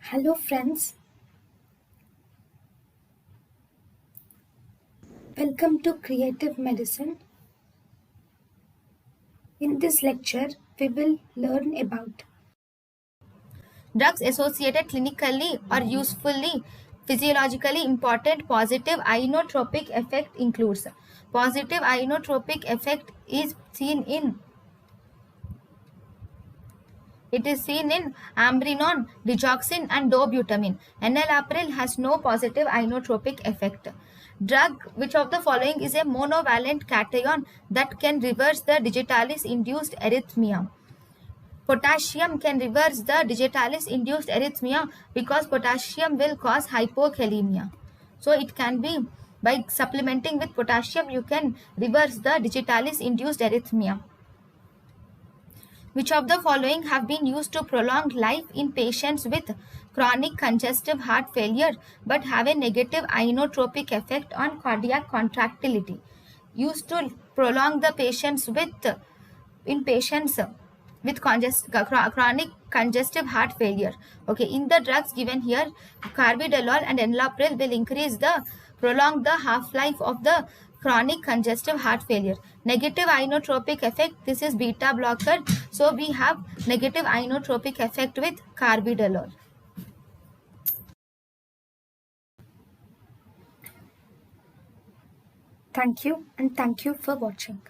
Hello friends, welcome to Creative Medicine. In this lecture, we will learn about Drugs associated clinically or usefully physiologically important positive inotropic effect includes positive inotropic effect is seen in ambrinon, digoxin and dobutamine. Enalapril has no positive inotropic effect. Drug which of the following is a monovalent cation that can reverse the digitalis induced arrhythmia? Potassium can reverse the digitalis induced arrhythmia because potassium will cause hypokalemia. So it can be by supplementing with potassium you can reverse the digitalis induced arrhythmia. Which of the following have been used to prolong life in patients with chronic congestive heart failure but have a negative inotropic effect on cardiac contractility? Used to prolong the patients with chronic congestive heart failure. Okay, in the drugs given here, carvedilol and enalapril will prolong the half-life of the chronic congestive heart failure. Negative inotropic effect, this is beta blocker, so we have negative inotropic effect with carvedilol. thank you and thank you for watching.